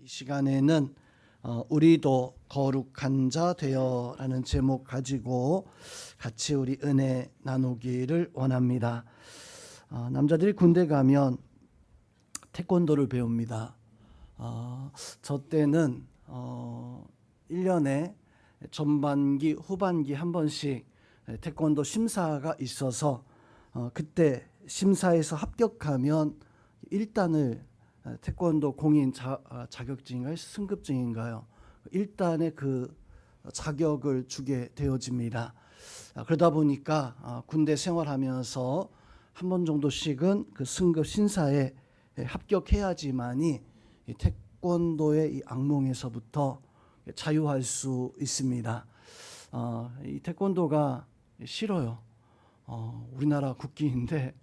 이 시간에는 우리도 거룩한 자 되어라는 제목 가지고 같이 우리 은혜 나누기를 원합니다. 남자들이 군대 가면 태권도를 배웁니다. 저 때는 1년에 전반기, 후반기 한 번씩 태권도 심사가 있어서 그때 심사에서 합격하면 1단을 태권도 공인 자격증인가요? 승급증인가요? 1단의 그 자격을 주게 되어집니다. 그러다 보니까 군대 생활하면서 한 번 정도씩은 그 승급 심사에 합격해야지만이 이 태권도의 이 악몽에서부터 자유할 수 있습니다. 이 태권도가 싫어요. 우리나라 국기인데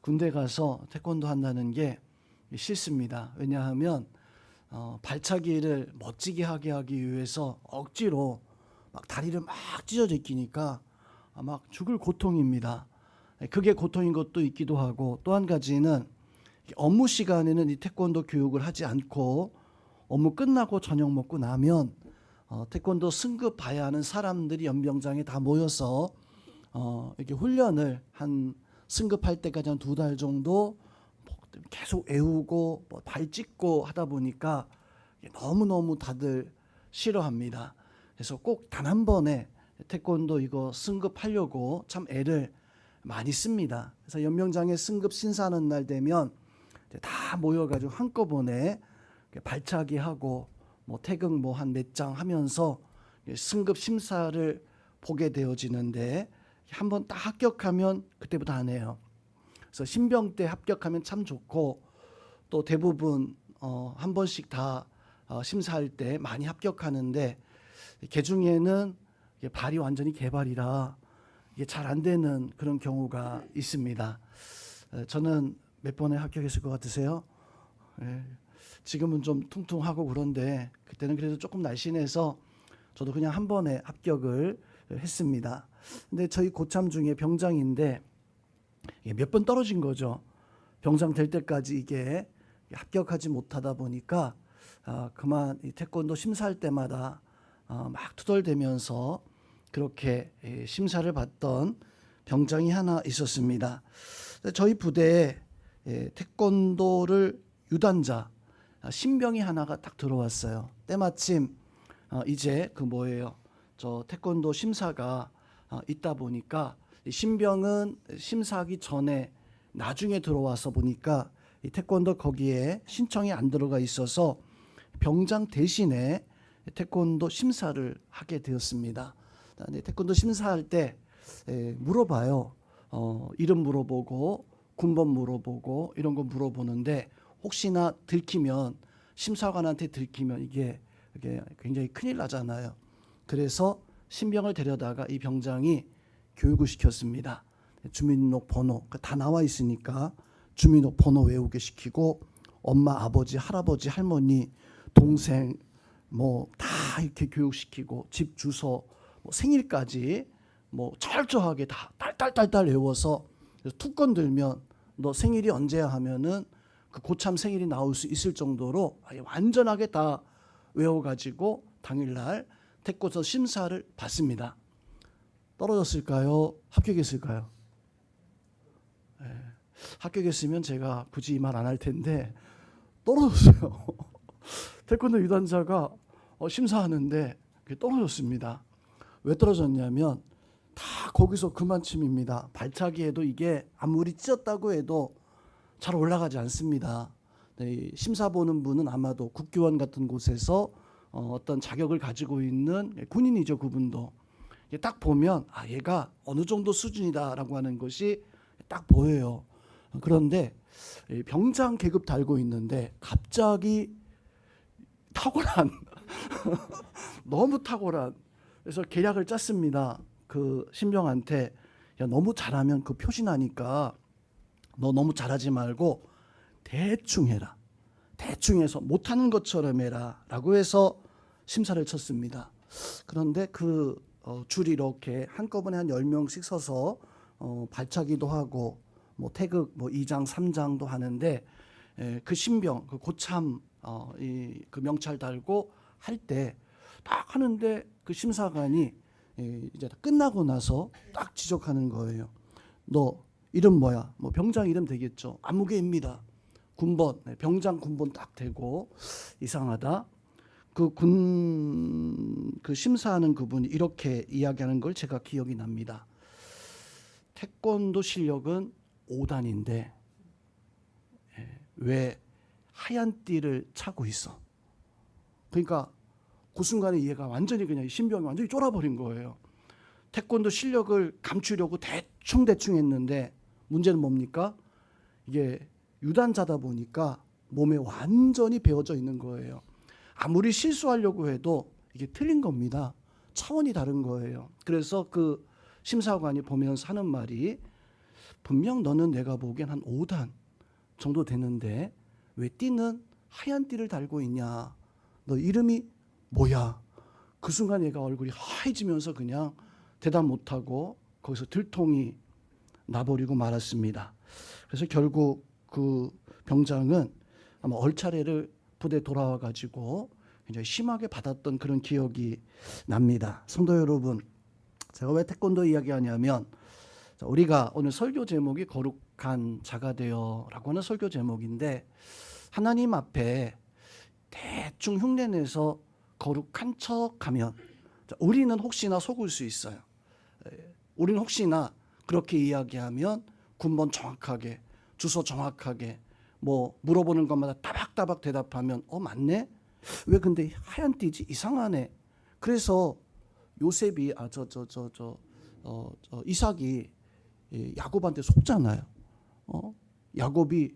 군대 가서 태권도 한다는 게 싫습니다. 왜냐하면 발차기를 멋지게 하게 하기 위해서 억지로 막 다리를 막 찢어 제끼니까 막 죽을 고통입니다. 그게 고통인 것도 있기도 하고, 또 한 가지는 업무 시간에는 이 태권도 교육을 하지 않고 업무 끝나고 저녁 먹고 나면 태권도 승급 봐야 하는 사람들이 연병장에 다 모여서 이렇게 훈련을 한 승급할 때까지 한 2달 정도 계속 외우고 발 찢고 하다 보니까 너무너무 다들 싫어합니다. 그래서 꼭 단 한 번에 태권도 이거 승급하려고 참 애를 많이 씁니다. 그래서 연명장에 승급 심사하는 날 되면 다 모여가지고 한꺼번에 발차기 하고 태극 한 몇 장 하면서 승급 심사를 보게 되어지는데, 한 번 딱 합격하면 그때부터 안 해요. 그래서 신병 때 합격하면 참 좋고, 또 대부분 한 번씩 다 심사할 때 많이 합격하는데, 개 중에는 발이 완전히 개발이라 이게 잘 안 되는 그런 경우가 있습니다. 저는 몇 번에 합격했을 것 같으세요? 지금은 좀 퉁퉁하고 그런데 그때는 그래도 조금 날씬해서 저도 그냥 한 번에 합격을 했습니다. 근데 저희 고참 중에 병장인데 몇 번 떨어진 거죠. 병장 될 때까지 이게 합격하지 못하다 보니까 그만 이 태권도 심사할 때마다 막 투덜대면서 그렇게 심사를 받던 병장이 하나 있었습니다. 저희 부대에 태권도를 유단자 신병이 하나가 딱 들어왔어요. 때마침 이제 저 태권도 심사가 있다 보니까 신병은 심사하기 전에 나중에 들어와서 보니까 이 태권도 거기에 신청이 안 들어가 있어서 병장 대신에 태권도 심사를 하게 되었습니다. 태권도 심사할 때 물어봐요. 이름 물어보고 군번 물어보고 이런 거 물어보는데, 혹시나 들키면, 심사관한테 들키면 이게 굉장히 큰일 나잖아요. 그래서 신병을 데려다가 이 병장이 교육을 시켰습니다. 주민등록번호 다 나와 있으니까 주민등록번호 외우게 시키고, 엄마, 아버지, 할아버지, 할머니, 동생 다 이렇게 교육시키고, 집 주소, 생일까지 철저하게 다 딸딸딸딸 외워서, 투건 들면 너 생일이 언제야 하면은 그 고참 생일이 나올 수 있을 정도로 완전하게 다 외워가지고 당일날 태권도 심사를 받습니다. 떨어졌을까요? 합격했을까요? 합격했으면 제가 굳이 말 안 할 텐데 떨어졌어요. 태권도 유단자가 심사하는데 떨어졌습니다. 왜 떨어졌냐면 다 거기서 그만침입니다. 발차기에도 이게 아무리 찢었다고 해도 잘 올라가지 않습니다. 심사 보는 분은 아마도 국교원 같은 곳에서 어떤 자격을 가지고 있는 군인이죠. 그분도 딱 보면 얘가 어느 정도 수준이다라고 하는 것이 딱 보여요. 그런데 병장 계급 달고 있는데 갑자기 탁월한 너무 탁월한, 그래서 계략을 짰습니다. 그 신병한테 너무 잘하면 그 표시나니까 너 너무 잘하지 말고 대충 해라. 대충 해서 못하는 것처럼 해라 라고 해서 심사를 쳤습니다. 그런데 그 줄이 이렇게 한꺼번에 한 10명씩 서서 발차기도 하고 태극 2장 3장도 하는데 그 신병, 그 고참 그 명찰 달고 할 때 딱 하는데 그 심사관이 이제 끝나고 나서 딱 지적하는 거예요. 너 이름 뭐야? 뭐 병장 이름 되겠죠. 안무개입니다. 군번, 병장 군번 딱 되고 이상하다. 그 심사하는 그분이 이렇게 이야기하는 걸 제가 기억이 납니다. 태권도 실력은 5단인데 왜 하얀 띠를 차고 있어? 그러니까 그 순간에 얘가 완전히 그냥 신병이 완전히 쫄아버린 거예요. 태권도 실력을 감추려고 대충 했는데 문제는 뭡니까? 이게 유단자다 보니까 몸에 완전히 배어져 있는 거예요. 아무리 실수하려고 해도 이게 틀린 겁니다. 차원이 다른 거예요. 그래서 그 심사관이 보면서 하는 말이 분명 너는 내가 보기엔 한 5단 정도 되는데 왜 띠는 하얀 띠를 달고 있냐? 너 이름이 뭐야? 그 순간 얘가 얼굴이 하얘지면서 그냥 대답 못하고 거기서 들통이 나버리고 말았습니다. 그래서 결국 그 병장은 아마 얼차례를 부대 돌아와 가지고 굉장히 심하게 받았던 그런 기억이 납니다. 성도 여러분, 제가 왜 태권도 이야기하냐면 우리가 오늘 설교 제목이 거룩한 자가 되어라고 하는 설교 제목인데 하나님 앞에 대충 흉내내서 거룩한 척하면 우리는 혹시나 속을 수 있어요. 우리는 혹시나 그렇게 이야기하면 군번 정확하게, 주소 정확하게 뭐 물어보는 것마다 따박따박 대답하면 맞네? 왜 근데 하얀 띠지? 이상하네. 그래서 요셉이 이삭이 야곱한테 속잖아요. 야곱이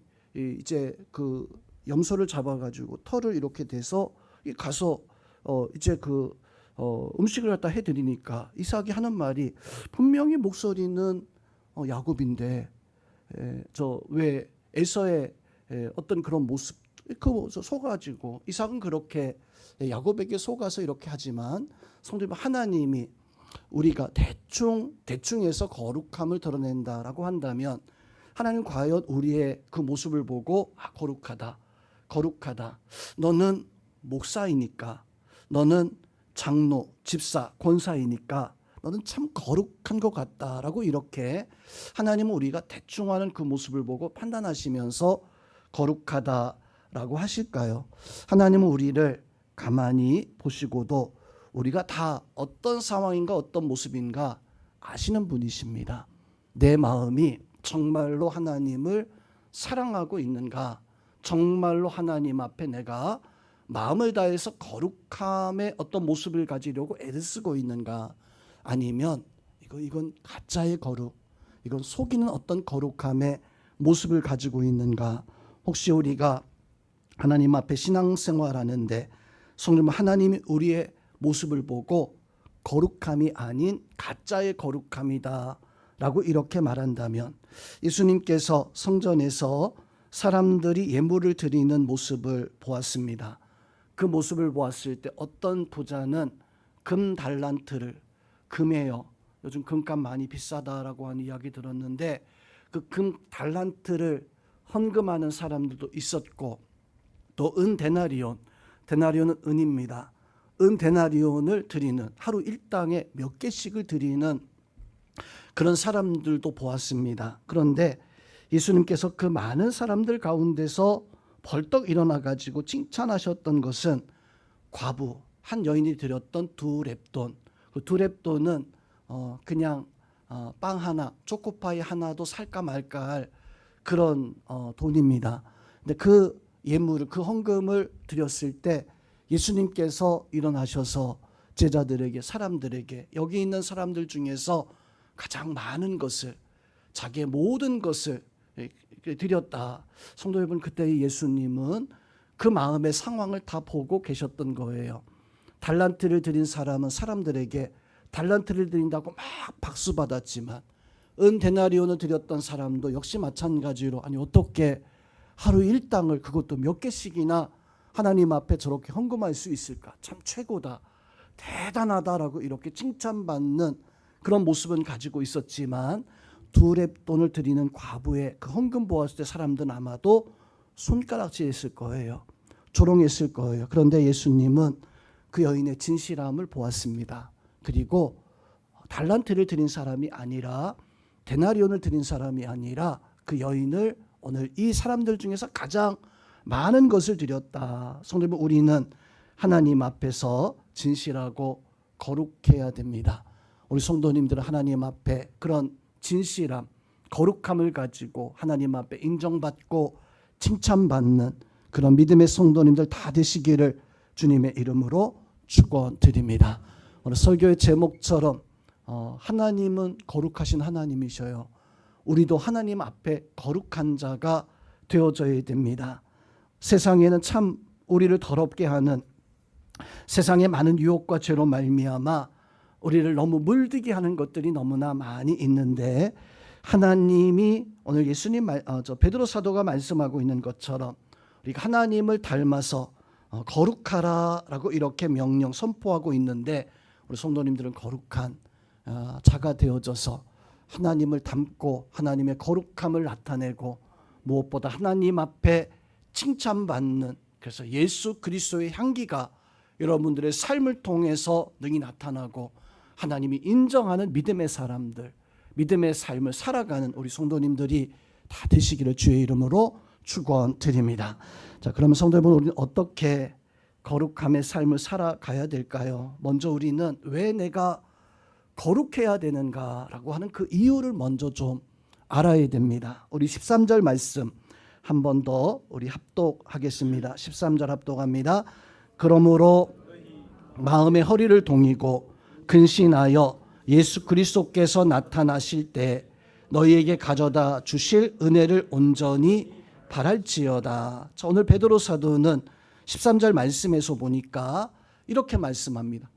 이제 그 염소를 잡아가지고 털을 이렇게 대서 가서 이제 그 음식을 갖다 해드리니까 이삭이 하는 말이 분명히 목소리는 야곱인데 저 왜 에서의 어떤 그런 모습 그 속아지고 이삭은 그렇게 야곱에게 속아서 이렇게 하지만 성도님 하나님이 우리가 대충해서 거룩함을 드러낸다라고 한다면 하나님 과연 우리의 그 모습을 보고 거룩하다. 너는 목사이니까, 너는 장로, 집사, 권사이니까 너는 참 거룩한 것 같다라고 이렇게 하나님은 우리가 대충하는 그 모습을 보고 판단하시면서 거룩하다라고 하실까요? 하나님은 우리를 가만히 보시고도 우리가 다 어떤 상황인가 어떤 모습인가 아시는 분이십니다. 내 마음이 정말로 하나님을 사랑하고 있는가? 정말로 하나님 앞에 내가 마음을 다해서 거룩함의 어떤 모습을 가지려고 애를 쓰고 있는가? 아니면 이건 가짜의 거룩, 이건 속이는 어떤 거룩함의 모습을 가지고 있는가? 혹시 우리가 하나님 앞에 신앙생활하는데 성령 하나님이 우리의 모습을 보고 거룩함이 아닌 가짜의 거룩함이다 라고 이렇게 말한다면 예수님께서 성전에서 사람들이 예물을 드리는 모습을 보았습니다. 그 모습을 보았을 때 어떤 부자는 금 달란트를 금이에요. 요즘 금값 많이 비싸다라고 하는 이야기 들었는데 그 금 달란트를 헌금하는 사람들도 있었고 또 은 데나리온은 은입니다. 은 데나리온을 드리는 하루 일당에 몇 개씩을 드리는 그런 사람들도 보았습니다. 그런데 예수님께서 그 많은 사람들 가운데서 벌떡 일어나 가지고 칭찬하셨던 것은 과부 한 여인이 드렸던 2렙돈. 그 2렙돈은 그냥 빵 하나, 초코파이 하나도 살까 말까 할 그런 돈입니다. 근데 그 예물을 그 헌금을 드렸을 때 예수님께서 일어나셔서 제자들에게 사람들에게 여기 있는 사람들 중에서 가장 많은 것을 자기의 모든 것을 드렸다. 성도 여러분 그때 예수님은 그 마음의 상황을 다 보고 계셨던 거예요. 달란트를 드린 사람은 사람들에게 달란트를 드린다고 막 박수 받았지만 은 데나리온을 드렸던 사람도 역시 마찬가지로 아니 어떻게 하루 일당을 그것도 몇 개씩이나 하나님 앞에 저렇게 헌금할 수 있을까? 참 최고다. 대단하다라고 이렇게 칭찬받는 그런 모습은 가지고 있었지만 2렙돈을 드리는 과부의 그 헌금 보았을 때 사람들은 아마도 손가락질했을 거예요. 조롱했을 거예요. 그런데 예수님은 그 여인의 진실함을 보았습니다. 그리고 달란트를 드린 사람이 아니라, 데나리온을 드린 사람이 아니라 그 여인을 오늘 이 사람들 중에서 가장 많은 것을 드렸다. 성도 여러분, 우리는 하나님 앞에서 진실하고 거룩해야 됩니다. 우리 성도님들은 하나님 앞에 그런 진실함, 거룩함을 가지고 하나님 앞에 인정받고 칭찬받는 그런 믿음의 성도님들 다 되시기를 주님의 이름으로 축원드립니다. 오늘 설교의 제목처럼 하나님은 거룩하신 하나님이셔요. 우리도 하나님 앞에 거룩한 자가 되어져야 됩니다. 세상에는 참 우리를 더럽게 하는 세상의 많은 유혹과 죄로 말미암아 우리를 너무 물들게 하는 것들이 너무나 많이 있는데, 하나님이 오늘 예수님 베드로 사도가 말씀하고 있는 것처럼 우리가 하나님을 닮아서 거룩하라라고 이렇게 명령 선포하고 있는데, 우리 성도님들은 거룩한 자가 되어져서 하나님을 닮고 하나님의 거룩함을 나타내고 무엇보다 하나님 앞에 칭찬받는, 그래서 예수 그리스도의 향기가 여러분들의 삶을 통해서 능히 나타나고 하나님이 인정하는 믿음의 사람들, 믿음의 삶을 살아가는 우리 성도님들이 다 되시기를 주의 이름으로 축원드립니다. 자, 그러면 성도 여러분, 우리는 어떻게 거룩함의 삶을 살아가야 될까요? 먼저 우리는 왜 내가 거룩해야 되는가라고 하는 그 이유를 먼저 좀 알아야 됩니다. 우리 13절 말씀 한 번 더 우리 합독하겠습니다. 13절 합독합니다. 그러므로 마음의 허리를 동이고 근신하여 예수 그리스도께서 나타나실 때 너희에게 가져다 주실 은혜를 온전히 바랄지어다. 자, 오늘 베드로 사도는 13절 말씀에서 보니까 이렇게 말씀합니다.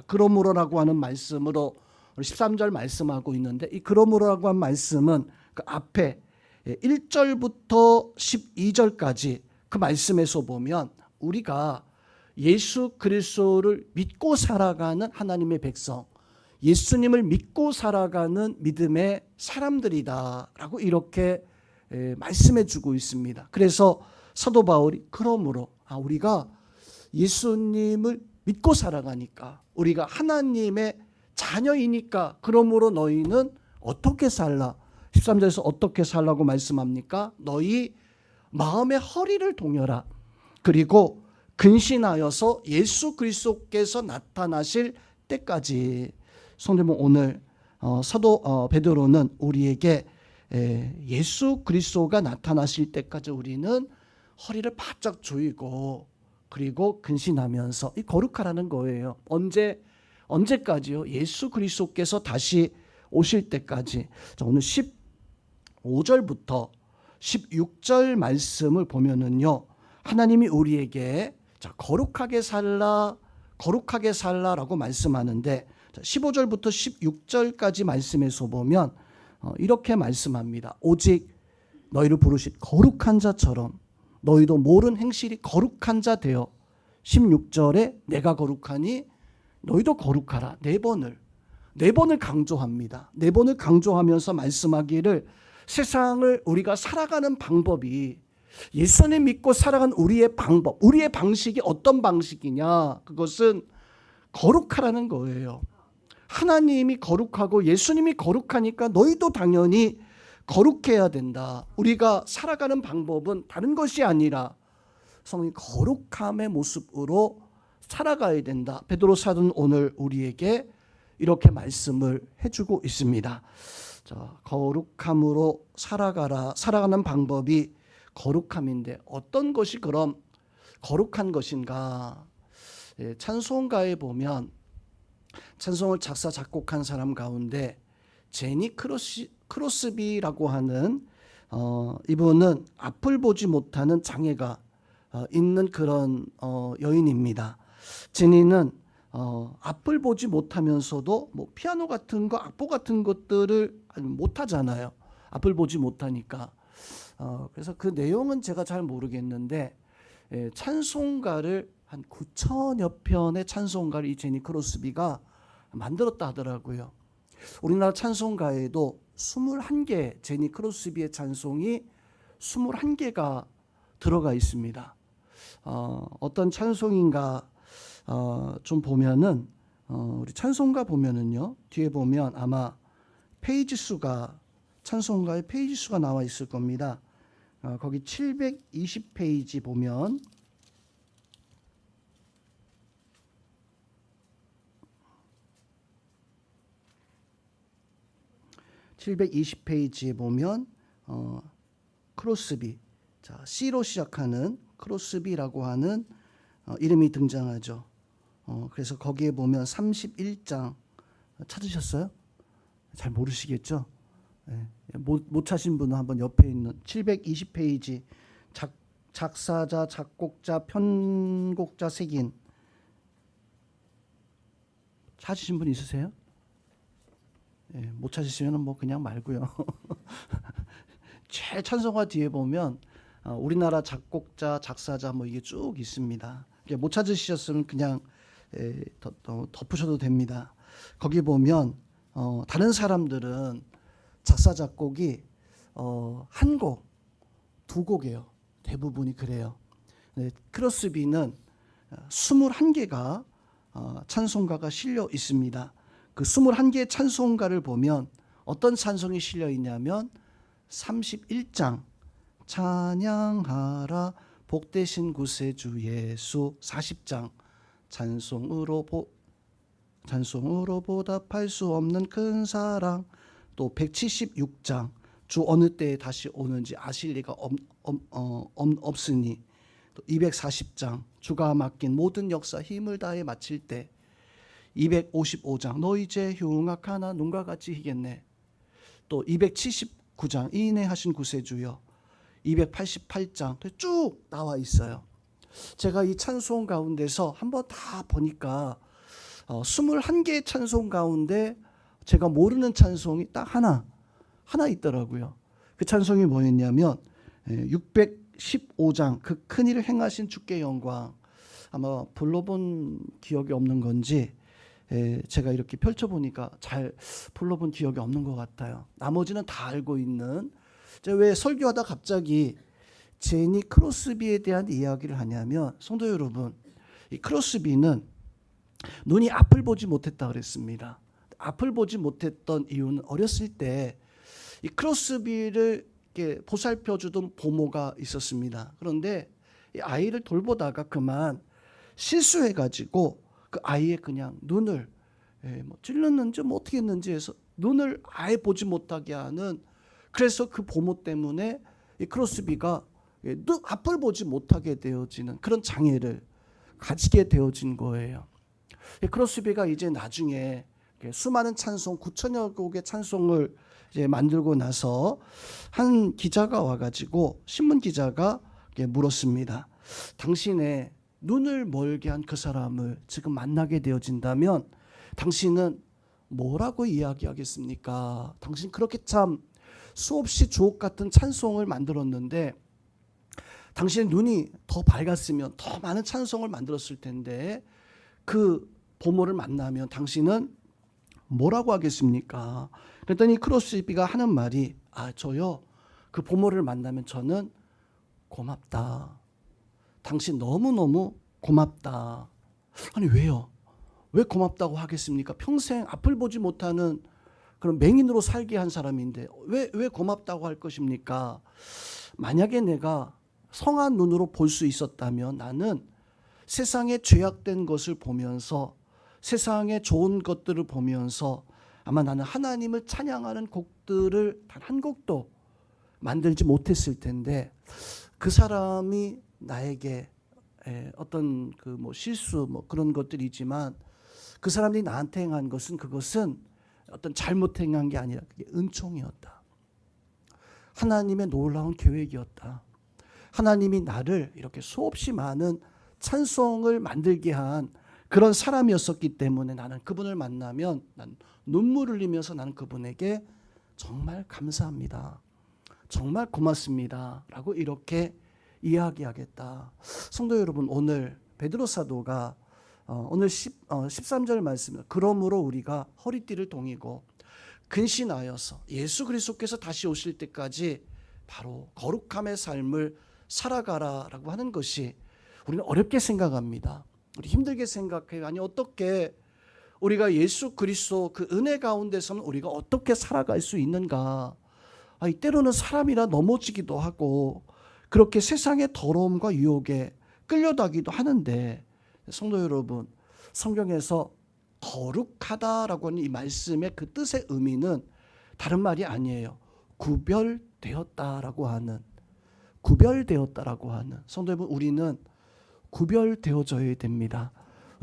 그러므로라고 하는 말씀으로 13절 말씀하고 있는데, 이 그러므로라고 한 말씀은 그 앞에 1절부터 12절까지 그 말씀에서 보면 우리가 예수 그리스도를 믿고 살아가는 하나님의 백성, 예수님을 믿고 살아가는 믿음의 사람들이다라고 이렇게 말씀해 주고 있습니다. 그래서 사도 바울이 그러므로 우리가 예수님을 믿고 살아가니까, 우리가 하나님의 자녀이니까 그러므로 너희는 어떻게 살라? 13절에서 어떻게 살라고 말씀합니까? 너희 마음의 허리를 동여라. 그리고 근신하여서 예수 그리스도께서 나타나실 때까지. 성도님, 오늘 사도 베드로는 우리에게 예수 그리스도가 나타나실 때까지 우리는 허리를 바짝 조이고 그리고 근신하면서 이 거룩하라는 거예요. 언제까지요? 예수 그리스도께서 다시 오실 때까지. 자, 오늘 15절부터 16절 말씀을 보면은요, 하나님이 우리에게 거룩하게 살라라고 말씀하는데, 15절부터 16절까지 말씀에서 보면 이렇게 말씀합니다. 오직 너희를 부르신 거룩한 자처럼 너희도 모른 행실이 거룩한 자 되어. 16절에 내가 거룩하니 너희도 거룩하라. 네 번을 강조합니다. 네 번을 강조하면서 말씀하기를, 세상을 우리가 살아가는 방법이, 예수님 믿고 살아가는 우리의 방법, 우리의 방식이 어떤 방식이냐, 그것은 거룩하라는 거예요. 하나님이 거룩하고 예수님이 거룩하니까 너희도 당연히 거룩해야 된다. 우리가 살아가는 방법은 다른 것이 아니라 성령 거룩함의 모습으로 살아가야 된다. 베드로 사도는 오늘 우리에게 이렇게 말씀을 해주고 있습니다. 자, 거룩함으로 살아가는 방법이 거룩함인데, 어떤 것이 그럼 거룩한 것인가? 찬송가에 보면 찬송을 작사 작곡한 사람 가운데 제니 크로스비라고 하는 이분은 앞을 보지 못하는 장애가 있는 그런 여인입니다. 제니는 앞을 보지 못하면서도 뭐 피아노 같은 거, 악보 같은 것들을 못하잖아요. 앞을 보지 못하니까. 그래서 그 내용은 제가 잘 모르겠는데, 찬송가를 한 9천여 편의 찬송가를 이 제니 크로스비가 만들었다 하더라고요. 우리나라 찬송가에도 21개, 제니 크로스비의 찬송이 21개가 들어가 있습니다. 어떤 찬송인가 좀 보면은 우리 찬송가 보면은요, 뒤에 보면 아마 페이지 수가, 찬송가의 페이지 수가 나와 있을 겁니다. 거기 720페이지 보면 720페이지에 보면 크로스비, 자, C로 시작하는 크로스비라고 하는 이름이 등장하죠. 그래서 거기에 보면 31장 찾으셨어요? 잘 모르시겠죠? 네. 못 찾으신 분은 한번 옆에 있는 720페이지 작사자, 작곡자, 편곡자 색인 찾으신 분 있으세요? 네, 못 찾으시면 뭐 그냥 말고요. 찬송가 뒤에 보면 우리나라 작곡자, 작사자 뭐 이게 쭉 있습니다. 못 찾으셨으면 그냥 덮으셔도 됩니다. 거기 보면 다른 사람들은 작사 작곡이 한 곡, 두 곡이에요. 대부분이 그래요. 크로스비는 21개가 찬송가가 실려 있습니다. 그 21개의 찬송가를 보면 어떤 찬송이 실려 있냐면 31장 찬양하라 복되신 구세주 예수, 40장 찬송으로 보답할 수 없는 큰 사랑, 또 176장 주 어느 때에 다시 오는지 아실 리가 없으니, 또 240장 주가 맡긴 모든 역사 힘을 다해 마칠 때, 255장 너 이제 흉악하나 눈과 같이 희겠네, 또 279장 인애하신 구세주여, 288장 쭉 나와 있어요. 제가 이 찬송 가운데서 한번 다 보니까 21개의 찬송 가운데 제가 모르는 찬송이 딱 하나 있더라고요. 그 찬송이 뭐였냐면 615장 그 큰일을 행하신 주께 영광. 아마 불러본 기억이 없는 건지 제가 이렇게 펼쳐보니까 잘 불러본 기억이 없는 것 같아요. 나머지는 다 알고 있는. 제가 왜 설교하다 갑자기 제니 크로스비에 대한 이야기를 하냐면, 성도 여러분, 이 크로스비는 눈이 앞을 보지 못했다 그랬습니다. 앞을 보지 못했던 이유는 어렸을 때 이 크로스비를 이렇게 보살펴주던 보모가 있었습니다. 그런데 이 아이를 돌보다가 그만 실수해가지고 그 아이의 그냥 눈을 뭐 찔렀는지 뭐 어떻게 했는지 해서 눈을 아예 보지 못하게 하는, 그래서 그 보모 때문에 이 크로스비가 앞을 보지 못하게 되어지는 그런 장애를 가지게 되어진 거예요. 크로스비가 이제 나중에 수많은 찬송 9천여 곡의 찬송을 이제 만들고 나서 한 기자가 와가지고, 신문 기자가 물었습니다. 당신의 눈을 멀게 한 그 사람을 지금 만나게 되어진다면 당신은 뭐라고 이야기하겠습니까? 당신 그렇게 참 수없이 주옥 같은 찬송을 만들었는데, 당신의 눈이 더 밝았으면 더 많은 찬송을 만들었을 텐데 그 보모를 만나면 당신은 뭐라고 하겠습니까? 그랬더니 크로스비가 하는 말이, 저요, 그 보모를 만나면 저는 고맙다. 당신 너무너무 고맙다. 아니 왜요? 왜 고맙다고 하겠습니까? 평생 앞을 보지 못하는 그런 맹인으로 살게 한 사람인데 왜 고맙다고 할 것입니까? 만약에 내가 성한 눈으로 볼 수 있었다면 나는 세상에 죄악된 것을 보면서, 세상에 좋은 것들을 보면서 아마 나는 하나님을 찬양하는 곡들을 단 한 곡도 만들지 못했을 텐데, 그 사람이 나에게 어떤 그 뭐 실수 뭐 그런 것들이지만 그 사람들이 나한테 행한 것은, 그것은 어떤 잘못 행한 게 아니라 그게 은총이었다. 하나님의 놀라운 계획이었다. 하나님이 나를 이렇게 수없이 많은 찬송을 만들게 한 그런 사람이었었기 때문에 나는 그분을 만나면 난 눈물을 흘리면서 나는 그분에게 정말 감사합니다, 정말 고맙습니다 라고 이렇게 이야기하겠다. 성도 여러분, 오늘 베드로 사도가 오늘 13절 말씀, 그러므로 우리가 허리띠를 동이고 근신하여서 예수 그리스도께서 다시 오실 때까지 바로 거룩함의 삶을 살아가라라고 하는 것이 우리는 어렵게 생각합니다. 우리 힘들게 생각해요. 아니 어떻게 우리가 예수 그리스도 그 은혜 가운데서는 우리가 어떻게 살아갈 수 있는가. 때로는 사람이라 넘어지기도 하고 그렇게 세상의 더러움과 유혹에 끌려다기도 하는데, 성도 여러분, 성경에서 거룩하다라고 하는 이 말씀의 그 뜻의 의미는 다른 말이 아니에요. 구별되었다라고 하는, 성도 여러분, 우리는 구별되어져야 됩니다.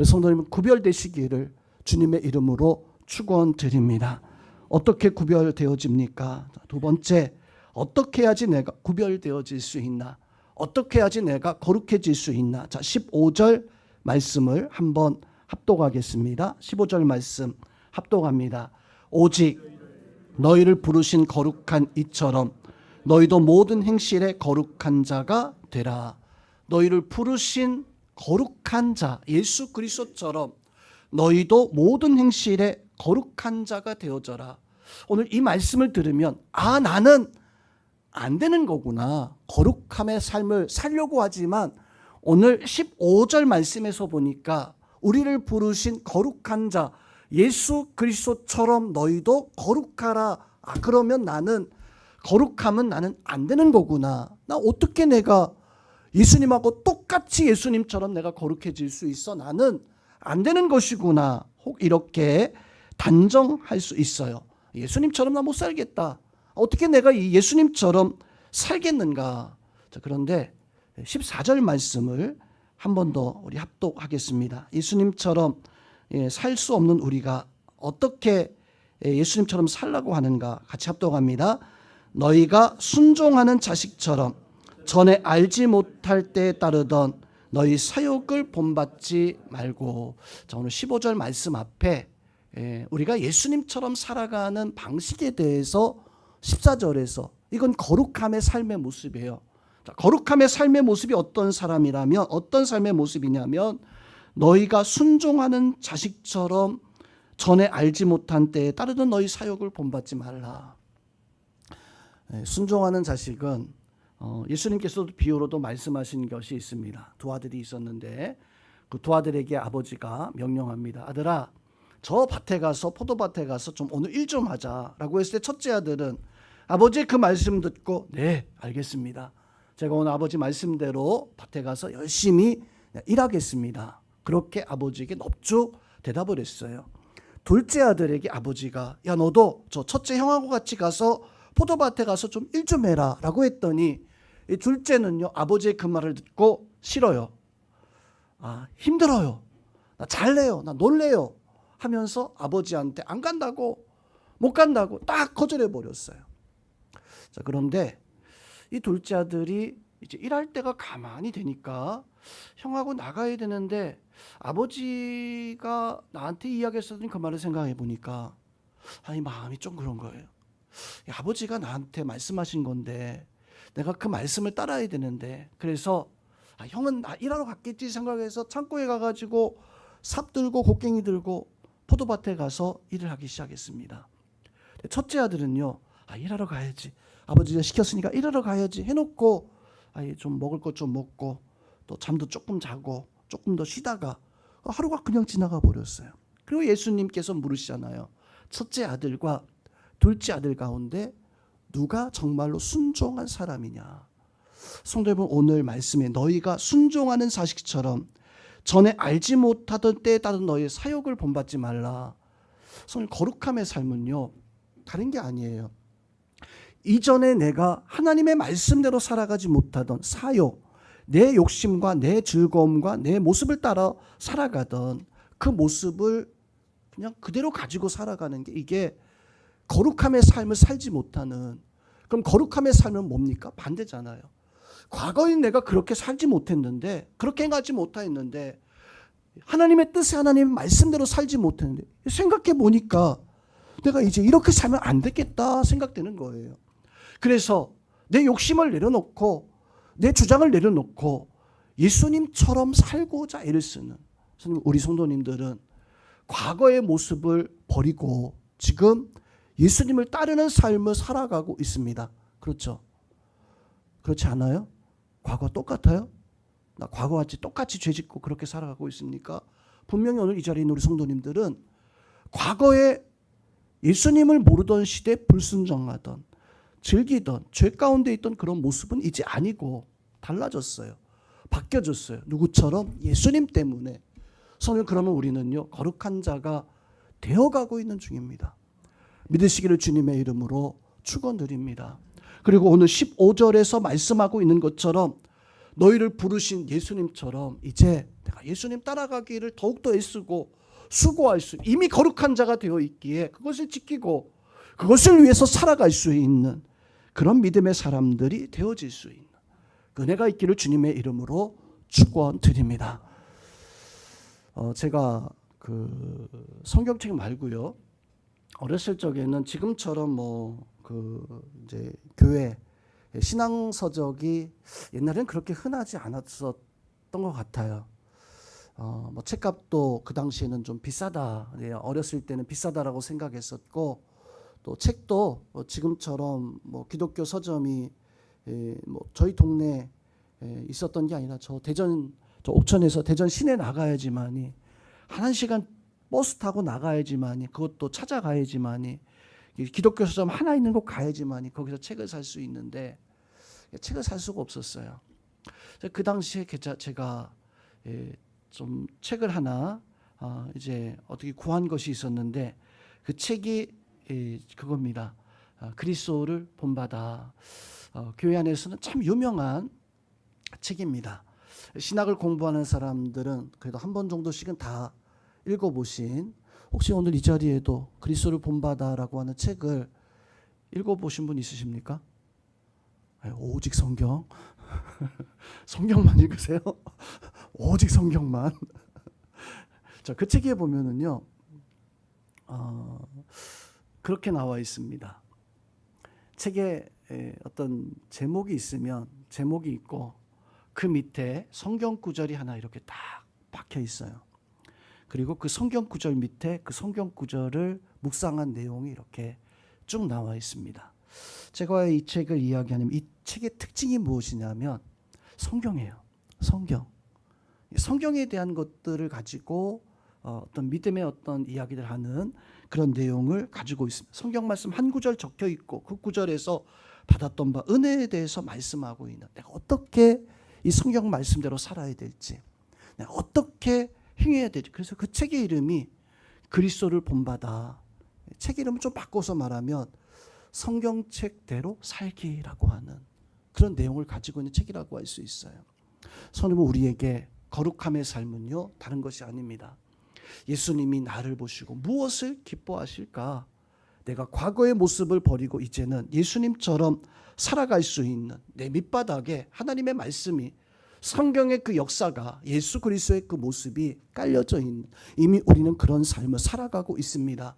성도 여러분, 구별되시기를 주님의 이름으로 축원드립니다. 어떻게 구별되어집니까? 두 번째, 어떻게 해야지 내가 구별되어질 수 있나? 어떻게 해야지 내가 거룩해질 수 있나? 자, 15절 말씀을 한번 합독하겠습니다. 15절 말씀 합독합니다. 오직 너희를 부르신 거룩한 이처럼 너희도 모든 행실에 거룩한 자가 되라. 너희를 부르신 거룩한 자, 예수 그리스도처럼 너희도 모든 행실에 거룩한 자가 되어져라. 오늘 이 말씀을 들으면 나는 안 되는 거구나. 거룩함의 삶을 살려고 하지만 오늘 15절 말씀에서 보니까 우리를 부르신 거룩한 자 예수 그리스도처럼 너희도 거룩하라. 그러면 나는 거룩함은 나는 안 되는 거구나. 나 어떻게 내가 예수님하고 똑같이 예수님처럼 내가 거룩해질 수 있어? 나는 안 되는 것이구나. 혹 이렇게 단정할 수 있어요. 예수님처럼 나 못 살겠다. 어떻게 내가 이 예수님처럼 살겠는가? 자, 그런데 14절 말씀을 한 번 더 우리 합독하겠습니다. 예수님처럼 살 수 없는 우리가 어떻게 예수님처럼 살라고 하는가? 같이 합독합니다. 너희가 순종하는 자식처럼 전에 알지 못할 때에 따르던 너희 사욕을 본받지 말고. 자, 오늘 15절 말씀 앞에 우리가 예수님처럼 살아가는 방식에 대해서 14절에서 이건 거룩함의 삶의 모습이에요. 자, 거룩함의 삶의 모습이 어떤 삶의 모습이냐면 너희가 순종하는 자식처럼 전에 알지 못한 때에 따르던 너희 사욕을 본받지 말라. 순종하는 자식은 예수님께서도 비유로도 말씀하신 것이 있습니다. 두 아들이 있었는데 그 두 아들에게 아버지가 명령합니다. 아들아, 저 밭에 가서 포도밭에 가서 좀 오늘 일 좀 하자라고 했을 때 첫째 아들은 아버지의 그 말씀 듣고 네, 알겠습니다. 제가 오늘 아버지 말씀대로 밭에 가서 열심히 일하겠습니다. 그렇게 아버지에게 넙죽 대답을 했어요. 둘째 아들에게 아버지가 야, 너도 저 첫째 형하고 같이 가서 포도밭에 가서 좀 일 좀 해라 라고 했더니 이 둘째는요, 아버지의 그 말을 듣고 싫어요. 힘들어요. 나 잘래요. 나 놀래요. 하면서 아버지한테 안 간다고, 못 간다고 딱 거절해 버렸어요. 자, 그런데 이 둘째 아들이 이제 일할 때가 가만히 되니까 형하고 나가야 되는데 아버지가 나한테 이야기했었던 그 말을 생각해 보니까 마음이 좀 그런 거예요. 아버지가 나한테 말씀하신 건데 내가 그 말씀을 따라야 되는데, 그래서 형은 나 일하러 갔겠지 생각해서 창고에 가가지고 삽 들고 곡괭이 들고 포도밭에 가서 일을 하기 시작했습니다. 첫째 아들은요, 일하러 가야지, 아버지가 시켰으니까 일하러 가야지 해놓고 좀 먹을 것 좀 먹고 또 잠도 조금 자고 조금 더 쉬다가 하루가 그냥 지나가 버렸어요. 그리고 예수님께서 물으시잖아요. 첫째 아들과 둘째 아들 가운데 누가 정말로 순종한 사람이냐? 성도 여러분, 오늘 말씀에 너희가 순종하는 자식처럼 전에 알지 못하던 때에 따른 너희의 사욕을 본받지 말라. 성도, 거룩함의 삶은요, 다른 게 아니에요. 이전에 내가 하나님의 말씀대로 살아가지 못하던 사욕, 내 욕심과 내 즐거움과 내 모습을 따라 살아가던 그 모습을 그냥 그대로 가지고 살아가는 게, 이게 거룩함의 삶을 살지 못하는. 그럼 거룩함의 삶은 뭡니까? 반대잖아요. 과거에 내가 그렇게 살지 못했는데, 그렇게 행하지 못했는데, 하나님의 뜻에 하나님의 말씀대로 살지 못했는데, 생각해 보니까 내가 이제 이렇게 살면 안 되겠다 생각되는 거예요. 그래서 내 욕심을 내려놓고 내 주장을 내려놓고 예수님처럼 살고자 애를 쓰는 우리 성도님들은 과거의 모습을 버리고 지금 예수님을 따르는 삶을 살아가고 있습니다. 그렇죠? 그렇지 않아요? 과거 똑같아요? 나 과거같이 똑같이 죄짓고 그렇게 살아가고 있습니까? 분명히 오늘 이 자리에 있는 우리 성도님들은 과거에 예수님을 모르던 시대에 불순종하던 즐기던 죄 가운데 있던 그런 모습은 이제 아니고 달라졌어요. 바뀌어졌어요. 누구처럼? 예수님 때문에. 성령, 그러면 우리는요 거룩한 자가 되어가고 있는 중입니다. 믿으시기를 주님의 이름으로 축원드립니다. 그리고 오늘 15절에서 말씀하고 있는 것처럼 너희를 부르신 예수님처럼 이제 내가 예수님 따라가기를 더욱더 애쓰고 수고할 수, 이미 거룩한 자가 되어 있기에 그것을 지키고 그것을 위해서 살아갈 수 있는 그런 믿음의 사람들이 되어질 수 있는 은혜가 있기를 주님의 이름으로 축원드립니다. 제가 그 성경책 말고요, 어렸을 적에는 지금처럼 이제 교회 신앙 서적이 옛날에는 그렇게 흔하지 않았었던 것 같아요. 책값도 그 당시에는 좀 비싸다. 어렸을 때는 비싸다라고 생각했었고, 또 책도 지금처럼 기독교 서점이 저희 동네에 있었던 게 아니라 저 옥천에서 대전 시내 나가야지만이 한 시간 버스 타고 나가야지만이, 그것도 찾아가야지만이, 기독교 서점 하나 있는 곳 가야지만이 거기서 책을 살 수 있는데 책을 살 수가 없었어요. 그 당시에 제가 좀 책을 하나 이제 어떻게 구한 것이 있었는데, 그 책이 그겁니다. 그리스도를 본받아. 교회 안에서는 참 유명한 책입니다. 신학을 공부하는 사람들은 그래도 한 번 정도씩은 다 읽어보신, 혹시 오늘 이 자리에도 그리스도를 본받아라고 하는 책을 읽어보신 분 있으십니까? 오직 성경. 성경만 읽으세요? 오직 성경만. 자, 그 책에 보면은요, 그렇게 나와 있습니다. 책에 어떤 제목이 있으면 제목이 있고 그 밑에 성경 구절이 하나 이렇게 딱 박혀 있어요. 그리고 그 성경 구절 밑에 그 성경 구절을 묵상한 내용이 이렇게 쭉 나와 있습니다. 제가 왜 이 책을 이야기하냐면, 이 책의 특징이 무엇이냐면 성경이에요. 성경에 대한 것들을 가지고 어떤 믿음의 어떤 이야기를 하는 그런 내용을 가지고 있습니다. 성경 말씀 한 구절 적혀 있고 그 구절에서 받았던 바 은혜에 대해서 말씀하고 있는, 내가 어떻게 이 성경 말씀대로 살아야 될지, 내가 어떻게 행해야 될지. 그래서 그 책의 이름이 그리스도를 본받아. 책 이름을 좀 바꿔서 말하면 성경책대로 살기라고 하는 그런 내용을 가지고 있는 책이라고 할 수 있어요. 성령은 우리에게 거룩함의 삶은요 다른 것이 아닙니다. 예수님이 나를 보시고 무엇을 기뻐하실까? 내가 과거의 모습을 버리고 이제는 예수님처럼 살아갈 수 있는 내 밑바닥에 하나님의 말씀이, 성경의 그 역사가, 예수 그리스도의 그 모습이 깔려져 있는, 이미 우리는 그런 삶을 살아가고 있습니다.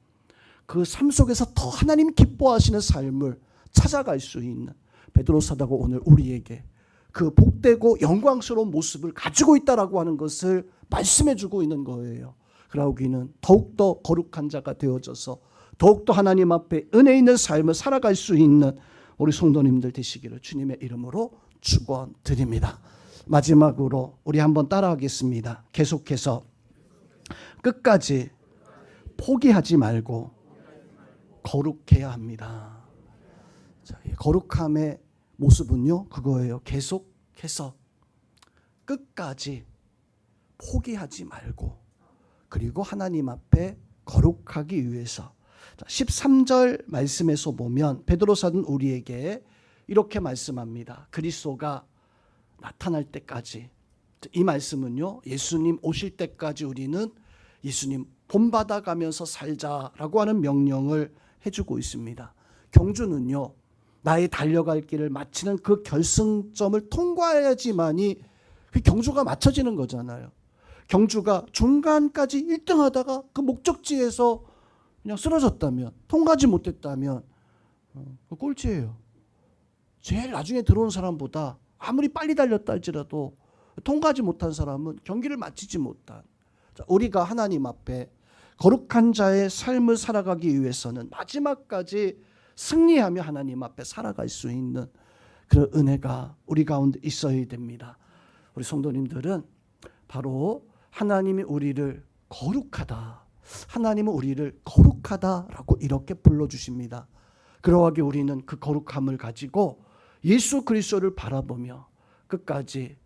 그 삶 속에서 더 하나님 기뻐하시는 삶을 찾아갈 수 있는 베드로 사도가 오늘 우리에게 그 복되고 영광스러운 모습을 가지고 있다라고 하는 것을 말씀해 주고 있는 거예요. 그러고 우리는 더욱더 거룩한 자가 되어져서 더욱더 하나님 앞에 은혜 있는 삶을 살아갈 수 있는 우리 성도님들 되시기를 주님의 이름으로 축원드립니다. 마지막으로 우리 한번 따라하겠습니다. 계속해서 끝까지 포기하지 말고 거룩해야 합니다. 자, 이 거룩함의 모습은요 그거예요. 계속해서 끝까지 포기하지 말고, 그리고 하나님 앞에 거룩하기 위해서. 13절 말씀에서 보면 베드로 사도는 우리에게 이렇게 말씀합니다. 그리스도가 나타날 때까지, 이 말씀은요 예수님 오실 때까지 우리는 예수님 본받아가면서 살자라고 하는 명령을 해주고 있습니다. 경주는요 나의 달려갈 길을 마치는 그 결승점을 통과해야지만이 그 경주가 맞춰지는 거잖아요. 경주가 중간까지 1등 하다가 그 목적지에서 그냥 쓰러졌다면, 통과하지 못했다면 꼴찌예요. 제일 나중에 들어온 사람보다 아무리 빨리 달렸다 할지라도 통과하지 못한 사람은 경기를 마치지 못한. 우리가 하나님 앞에 거룩한 자의 삶을 살아가기 위해서는 마지막까지 승리하며 하나님 앞에 살아갈 수 있는 그런 은혜가 우리 가운데 있어야 됩니다. 우리 성도님들은 바로 하나님이 우리를 거룩하다, 하나님은 우리를 거룩하다라고 이렇게 불러주십니다. 그러하게 우리는 그 거룩함을 가지고 예수 그리스도를 바라보며 끝까지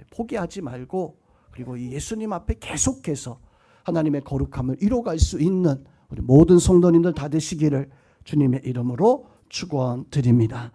포기하지 말고, 그리고 이 예수님 앞에 계속해서 하나님의 거룩함을 이뤄갈 수 있는 우리 모든 성도님들 다 되시기를 주님의 이름으로 축원드립니다.